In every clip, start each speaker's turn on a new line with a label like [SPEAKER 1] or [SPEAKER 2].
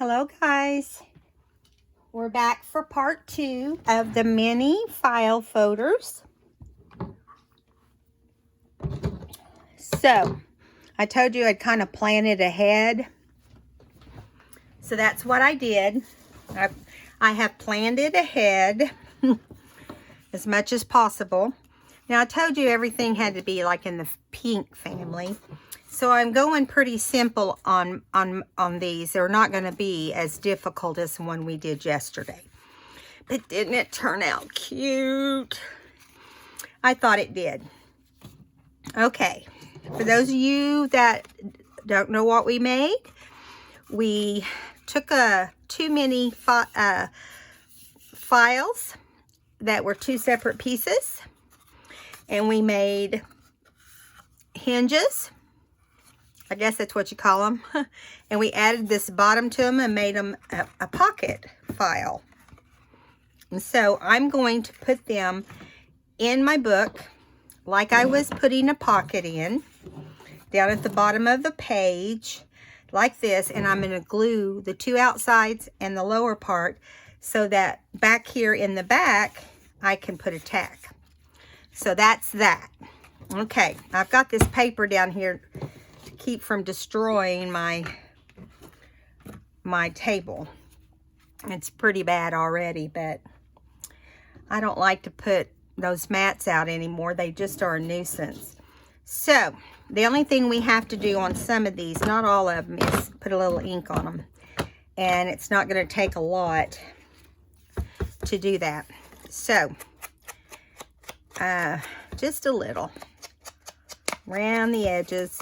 [SPEAKER 1] Hello guys, we're back for part 2 of the mini file folders. So I told you I'd kind of plan it ahead, so that's what I did. I have planned it ahead as much as possible. Now I told you everything had to be like in the pink family. So I'm going pretty simple on these. They're not going to be as difficult as the one we did yesterday. But didn't it turn out cute? I thought it did. Okay, for those of you that don't know what we made, we took two mini files that were 2 separate pieces, and we made hinges. I guess that's what you call them. And we added this bottom to them and made them a pocket file. And so I'm going to put them in my book like I was putting a pocket in, down at the bottom of the page like this. And I'm going to glue the 2 outsides and the lower part so that back here in the back I can put a tack. So that's that. Okay, I've got this paper down here keep from destroying my table. It's pretty bad already, but I don't like to put those mats out anymore. They just are a nuisance. So the only thing we have to do on some of these, not all of them, is put a little ink on them, and it's not going to take a lot to do that. So just a little around the edges.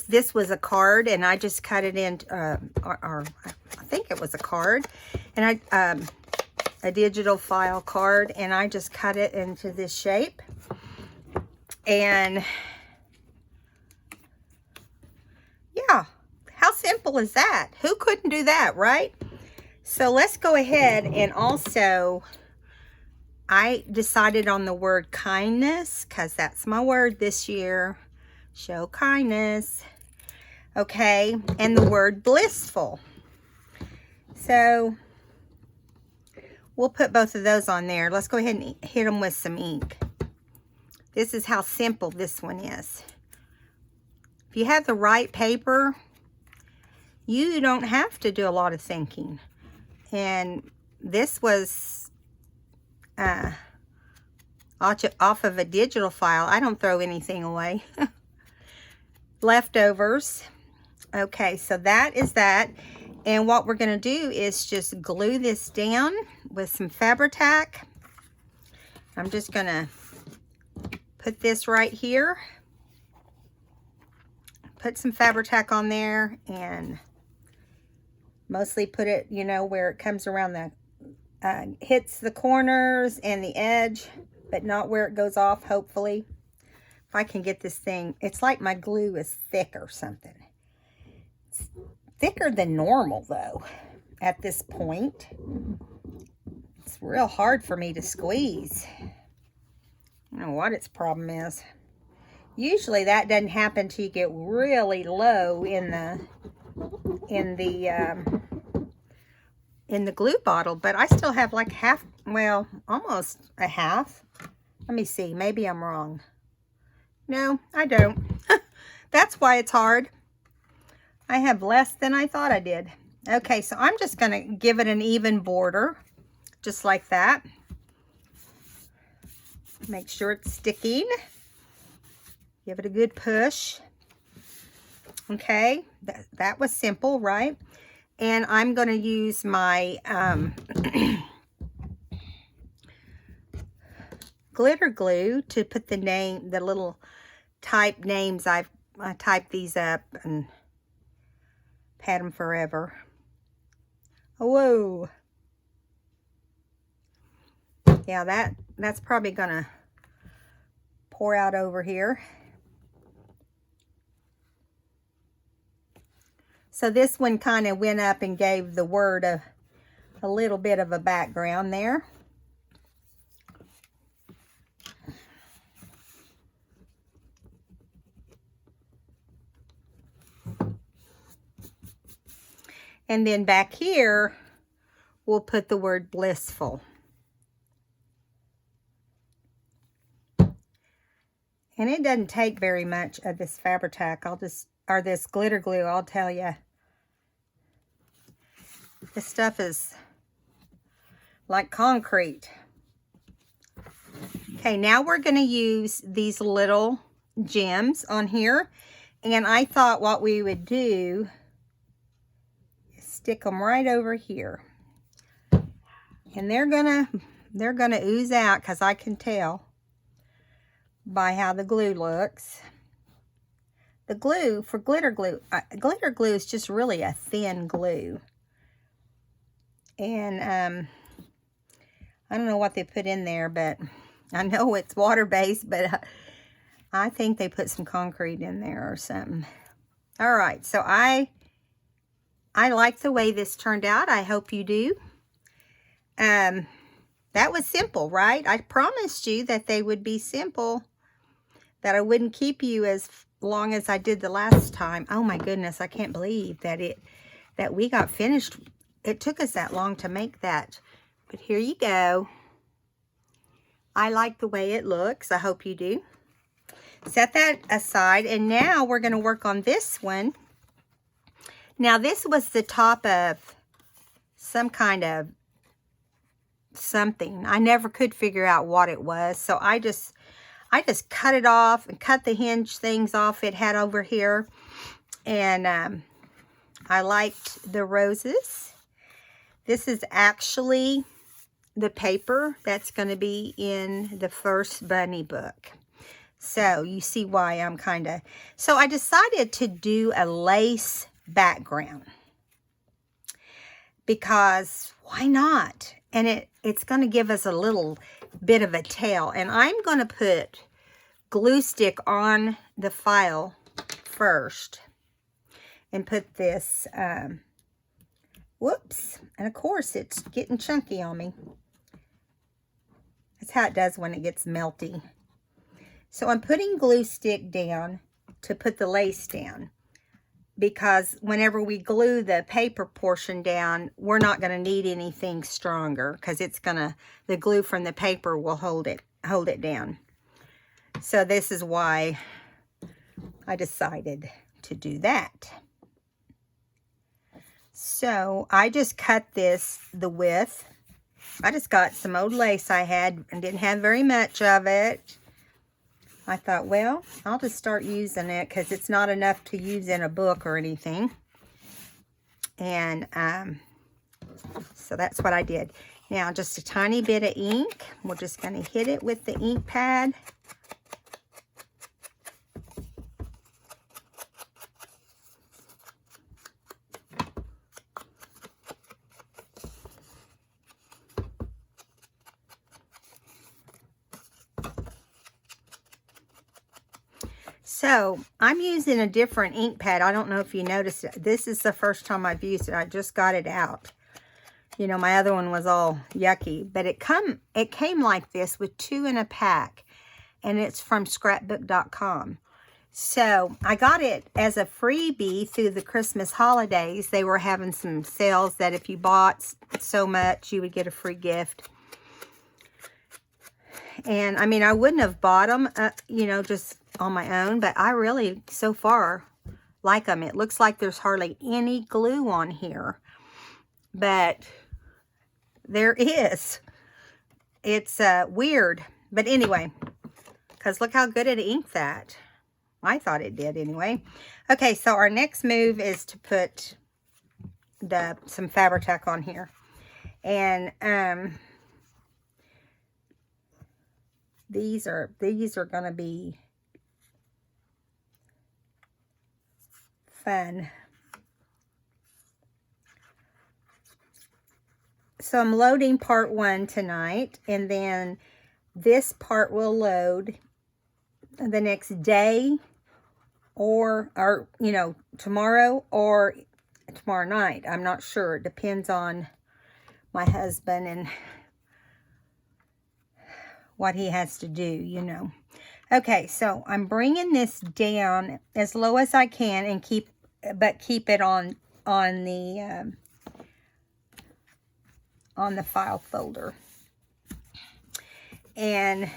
[SPEAKER 1] This was a card, and I just cut it in, or I think it was a card, and a digital file card, and I just cut it into this shape. And yeah, how simple is that? Who couldn't do that, right? So let's go ahead, and also I decided on the word kindness because that's my word this year. Show kindness. Okay, and the word blissful. So we'll put both of those on there. Let's go ahead and hit them with some ink. This is how simple this one is. If you have the right paper, you don't have to do a lot of thinking. And this was off of a digital file. I don't throw anything away. Leftovers. Okay, so that is that. And what we're going to do is just glue this down with some Fabri-Tac. I'm just going to put this right here. Put some Fabri-Tac on there, and mostly put it, you know, where it comes around the hits the corners and the edge, but not where it goes off, hopefully. If I can get this thing, it's like my glue is thick or something. It's thicker than normal, though, at this point. It's real hard for me to squeeze. I don't know what its problem is. Usually that doesn't happen until you get really low in the glue bottle, but I still have like half, well, almost a half. Let me see, maybe I'm wrong. No, I don't. That's why it's hard. I have less than I thought I did. Okay, so I'm just going to give it an even border, just like that. Make sure it's sticking. Give it a good push. Okay, that was simple, right? And I'm going to use my glitter glue to put the little type names. I typed these up and had them forever. Whoa. Yeah, that's probably going to pour out over here. So this one kind of went up and gave the word a little bit of a background there. And then back here, we'll put the word blissful. And it doesn't take very much of this Fabri-Tac. Or this glitter glue, I'll tell you. This stuff is like concrete. Okay, now we're going to use these little gems on here. And I thought what we would do is stick them right over here. And they're gonna ooze out, because I can tell by how the glue looks. The glue, for glitter glue is just really a thin glue. And I don't know what they put in there, but I know it's water-based, but I think they put some concrete in there or something. All right, so I like the way this turned out. I hope you do. That was simple, right? I promised you that they would be simple, that I wouldn't keep you as long as I did the last time. Oh my goodness, I can't believe that we got finished. It took us that long to make that. But here you go. I like the way it looks. I hope you do. Set that aside, and now we're going to work on this one. Now this was the top of some kind of something. I never could figure out what it was, so I just cut it off and cut the hinge things off it had over here. And I liked the roses. This is actually the paper that's going to be in the first bunny book. So you see why I'm kind of... So I decided to do a lace background, because why not? And it's going to give us a little bit of a tail. And I'm going to put glue stick on the file first and put this, whoops, and of course it's getting chunky on me. That's how it does when it gets melty. So I'm putting glue stick down to put the lace down, because whenever we glue the paper portion down, we're not going to need anything stronger, because the glue from the paper will hold it down. So this is why I decided to do that. So I just cut the width. I just got some old lace I had and didn't have very much of it. I thought, well, I'll just start using it, because it's not enough to use in a book or anything. And so that's what I did. Now, just a tiny bit of ink. We're just going to hit it with the ink pad. So I'm using a different ink pad. I don't know if you noticed it. This is the first time I've used it. I just got it out. You know, my other one was all yucky. But it came like this with 2 in a pack. And it's from scrapbook.com. So I got it as a freebie through the Christmas holidays. They were having some sales that if you bought so much, you would get a free gift. And I mean, I wouldn't have bought them, you know, just on my own, but I really, so far, like them. It looks like there's hardly any glue on here, but there is. It's weird, but anyway, because look how good it inked that. I thought it did anyway. Okay, so our next move is to put some Fabri-Tac on here, and these are going to be fun. So I'm loading part 1 tonight, and then this part will load the next day, or you know, tomorrow or tomorrow night. I'm not sure. It depends on my husband and what he has to do, you know. Okay, so I'm bringing this down as low as I can and keep it on on the file folder. And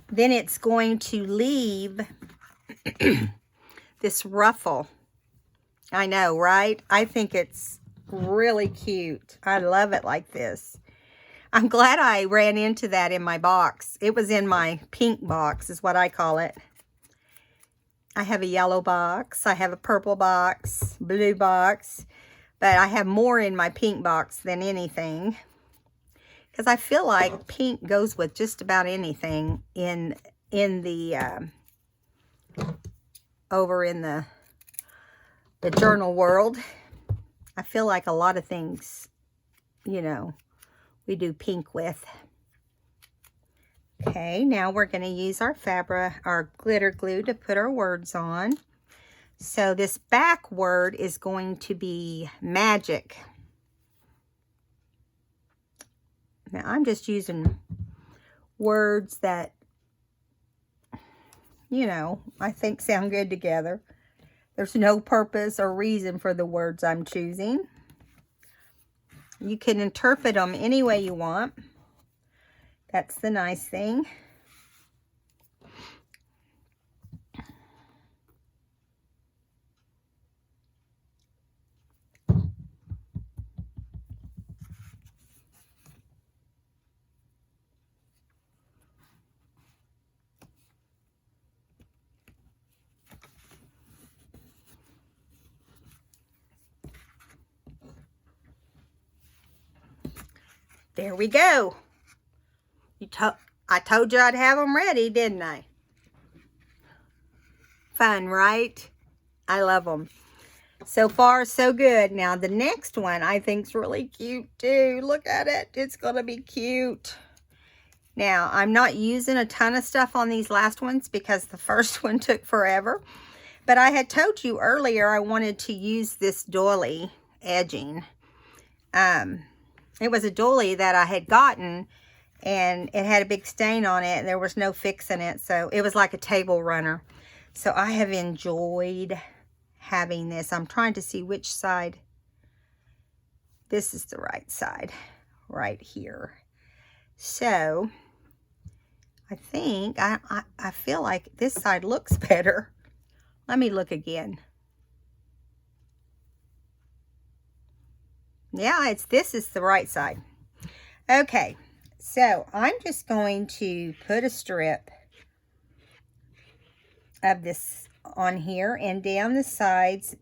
[SPEAKER 1] then it's going to leave this ruffle. I know, right? I think it's really cute. I love it like this. I'm glad I ran into that in my box. It was in my pink box, is what I call it. I have a yellow box. I have a purple box, blue box. But I have more in my pink box than anything. Because I feel like pink goes with just about anything in the, over in the journal world. I feel like a lot of things, you know, we do pink with. Okay, now we're going to use our our glitter glue to put our words on. So this back word is going to be magic. Now I'm just using words that, you know, I think sound good together. There's no purpose or reason for the words I'm choosing. You can interpret them any way you want. That's the nice thing. There we go. I told you I'd have them ready, didn't I? Fun, right? I love them. So far, so good. Now, the next one I think is really cute, too. Look at it. It's going to be cute. Now, I'm not using a ton of stuff on these last ones because the first one took forever. But I had told you earlier I wanted to use this doily edging. It was a doily that I had gotten, and it had a big stain on it. There was no fixing it, so it was like a table runner. So I have enjoyed having this. I'm trying to see which side. This is the right side, right here. So I think, I feel like this side looks better. Let me look again. Yeah, this is the right side. Okay, so I'm just going to put a strip of this on here and down the sides.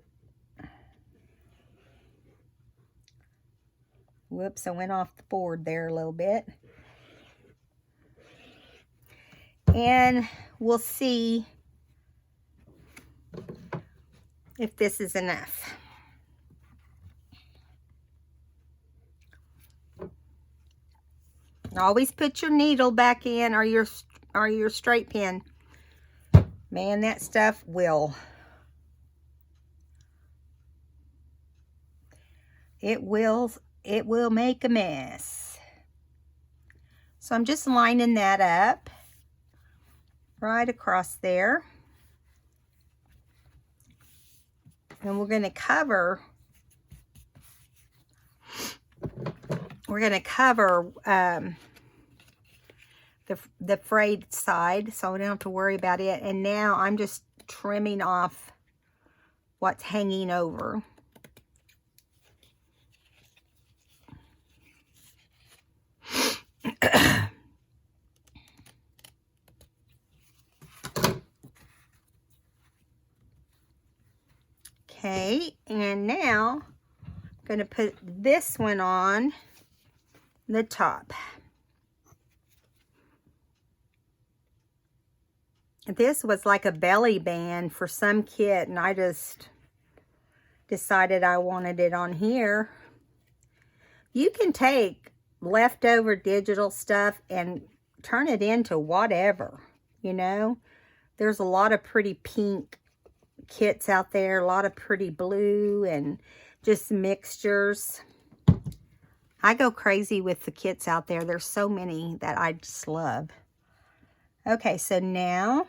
[SPEAKER 1] Whoops, I went off the board there a little bit. And we'll see if this is enough. Always put your needle back in, or your straight pin. Man, that stuff will. It will make a mess. So I'm just lining that up right across there. And we're going to cover the frayed side, so I don't have to worry about it. And now I'm just trimming off what's hanging over. Okay, and now I'm going to put this one on the top. This was like a belly band for some kit, and I just decided I wanted it on here. You can take leftover digital stuff and turn it into whatever, you know. There's a lot of pretty pink kits out there, a lot of pretty blue and just mixtures. I go crazy with the kits out there. There's so many that I just love. Okay, so now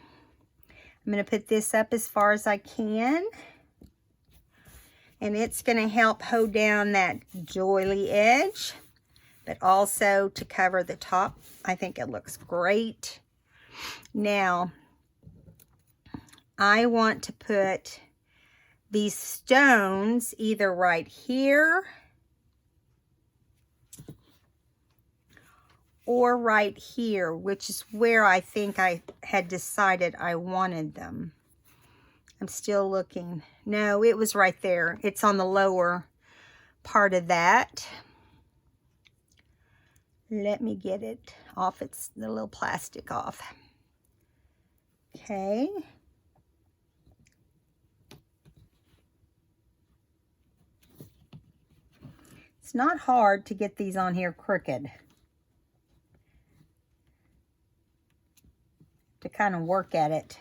[SPEAKER 1] I'm going to put this up as far as I can. And it's going to help hold down that doily edge, but also to cover the top. I think it looks great. Now, I want to put these stones either right here or right here, which is where I think I had decided I wanted them. I'm still looking. No, it was right there. It's on the lower part of that. Let me get it off. It's the little plastic off. Okay. It's not hard to get these on here crooked. To kind of work at it.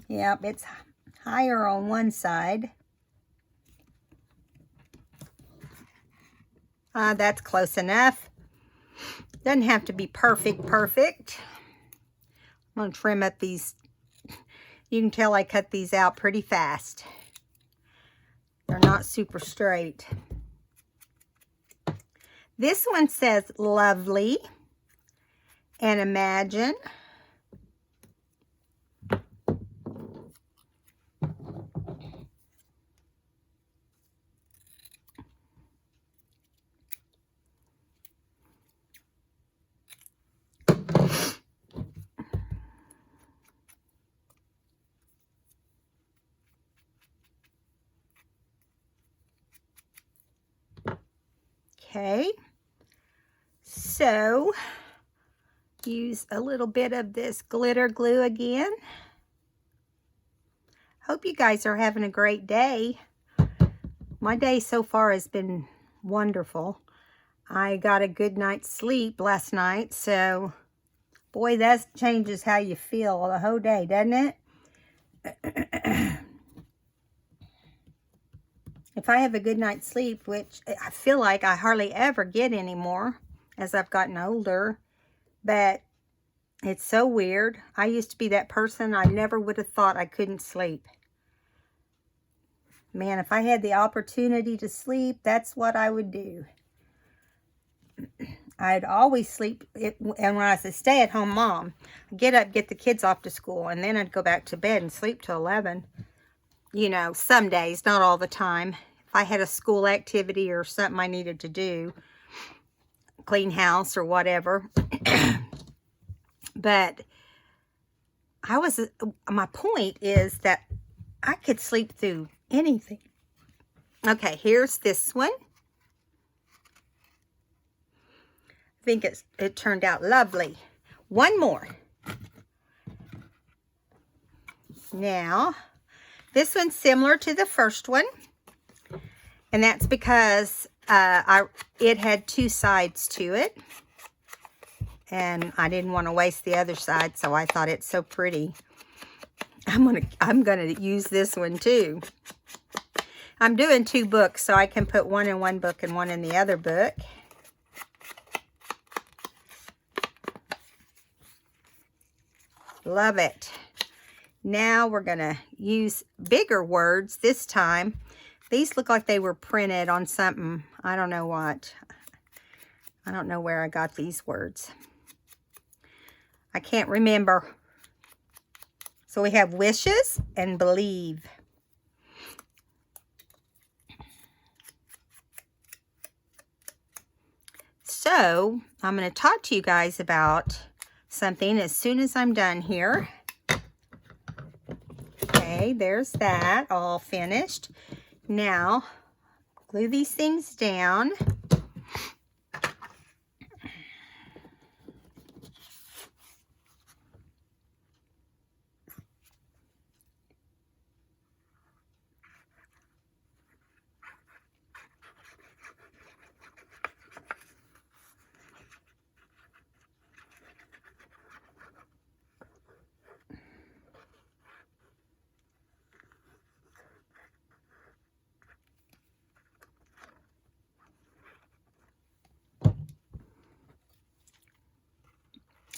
[SPEAKER 1] Yep, it's higher on one side. That's close enough. Doesn't have to be perfect. I'm going to trim up these. You can tell I cut these out pretty fast. They're not super straight. This one says lovely and imagine. Okay, so use a little bit of this glitter glue again. Hope you guys are having a great day. My day so far has been wonderful. I got a good night's sleep last night, so boy, that changes how you feel the whole day, doesn't it? If I have a good night's sleep, which I feel like I hardly ever get anymore as I've gotten older, but it's so weird. I used to be that person. I never would have thought I couldn't sleep. Man, if I had the opportunity to sleep, that's what I would do. I'd always sleep, and when I was a stay-at-home mom, I'd get up, get the kids off to school, and then I'd go back to bed and sleep till 11. You know, some days, not all the time. If I had a school activity or something I needed to do, clean house or whatever. But my point is that I could sleep through anything. Okay, here's this one. I think it turned out lovely. One more. Now, this one's similar to the first one, and that's because it had two sides to it, and I didn't want to waste the other side, so I thought it's so pretty. I'm gonna use this one too. I'm doing two books, so I can put one in one book and one in the other book. Love it. Now we're going to use bigger words this time. These look like they were printed on something. I don't know what. I don't know where I got these words. I can't remember. So we have wishes and believe. So I'm going to talk to you guys about something as soon as I'm done here. Okay, there's that all finished. Now, glue these things down.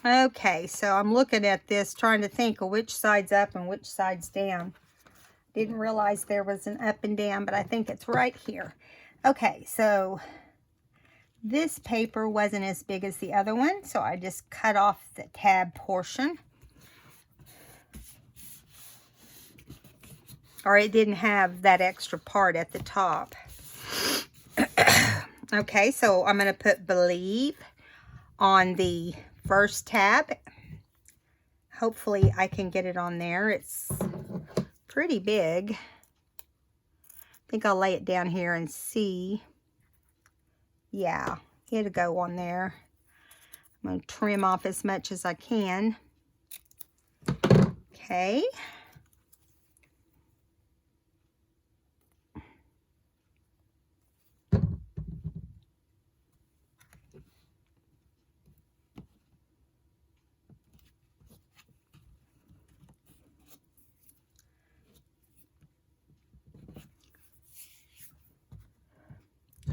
[SPEAKER 1] Okay, so I'm looking at this, trying to think of which side's up and which side's down. Didn't realize there was an up and down, but I think it's right here. Okay, so this paper wasn't as big as the other one, so I just cut off the tab portion. Or it didn't have that extra part at the top. Okay, so I'm going to put believe on the first tab. Hopefully I can get it on there. It's pretty big. I think I'll lay it down here and see. Yeah, it'll go on there. I'm going to trim off as much as I can. Okay.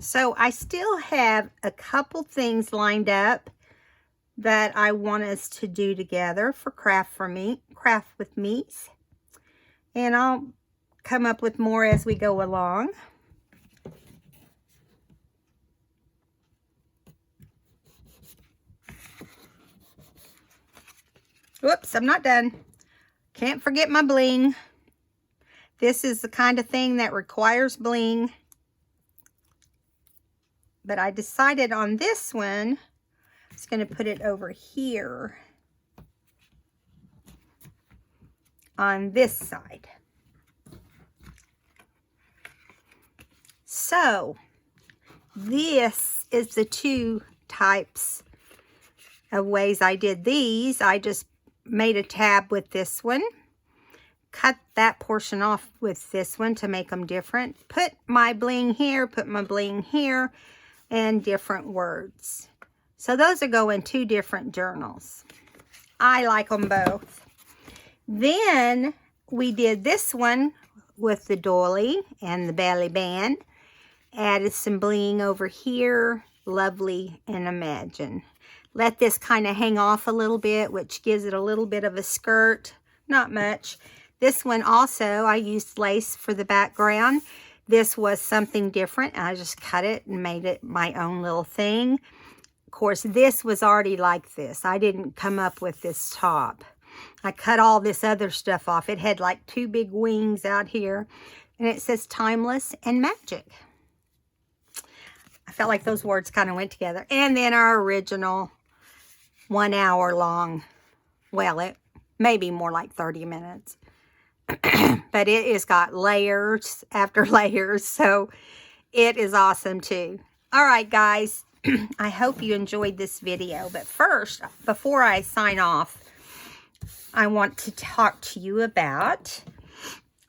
[SPEAKER 1] So I still have a couple things lined up that I want us to do together for Craft with Me's. And I'll come up with more as we go along. Whoops, I'm not done. Can't forget my bling. This is the kind of thing that requires bling. But I decided on this one, I was going to put it over here on this side. So this is the two types of ways I did these. I just made a tab with this one, cut that portion off with this one to make them different, put my bling here, put my bling here, and different words. So those are going two different journals. I like them both. Then we did this one with the doily and the belly band. Added some bling over here. Lovely and Imagine. Let this kind of hang off a little bit, which gives it a little bit of a skirt. Not much. This one also, I used lace for the background. This was something different. I just cut it and made it my own little thing. Of course, this was already like this. I didn't come up with this top. I cut all this other stuff off. It had like two big wings out here. And it says Timeless and Magic. I felt like those words kind of went together. And then our original 1 hour long. Well, it may be more like 30 minutes. But it has got layers after layers, so it is awesome too. All right, guys, I hope you enjoyed this video. But first, before I sign off, I want to talk to you about,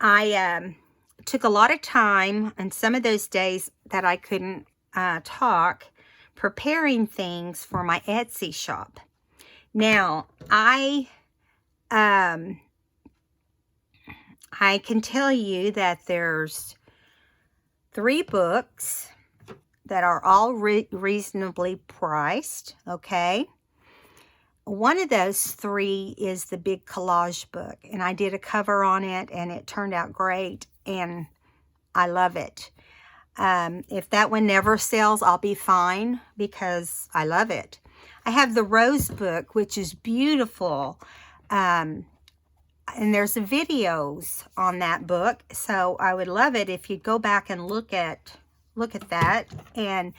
[SPEAKER 1] I took a lot of time on some of those days that I couldn't talk, preparing things for my Etsy shop. Now, I can tell you that there's 3 books that are all reasonably priced, okay? One of those 3 is the big collage book, and I did a cover on it, and it turned out great, and I love it. If that one never sells, I'll be fine because I love it. I have the Rose book, which is beautiful. And there's videos on that book, so I would love it if you go back and look at that. And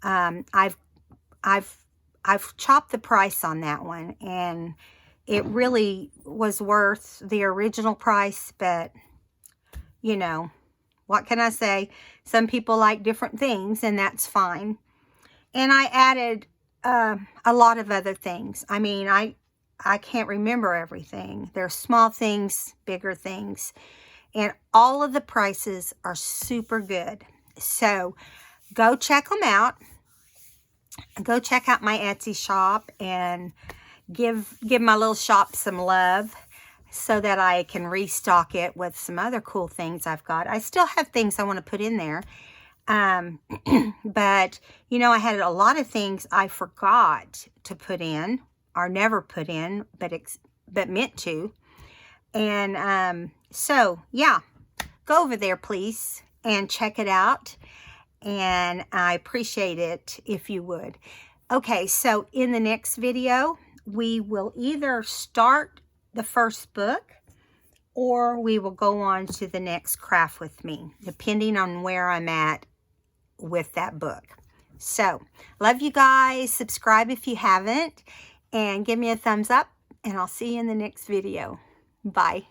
[SPEAKER 1] I've chopped the price on that one, and it really was worth the original price. But you know, what can I say? Some people like different things, and that's fine. And I added a lot of other things. I mean, I can't remember everything. There's small things, bigger things, and all of the prices are super good. So go check them out. Go check out my Etsy shop and give my little shop some love so that I can restock it with some other cool things I've got. I still have things I want to put in there. But, you know, I had a lot of things I forgot to put in, or never put in, but meant to. And so, yeah, go over there, please, and check it out. And I appreciate it if you would. Okay, so in the next video, we will either start the first book or we will go on to the next craft with me, depending on where I'm at with that book. So, love you guys. Subscribe if you haven't, and give me a thumbs up, and I'll see you in the next video. Bye.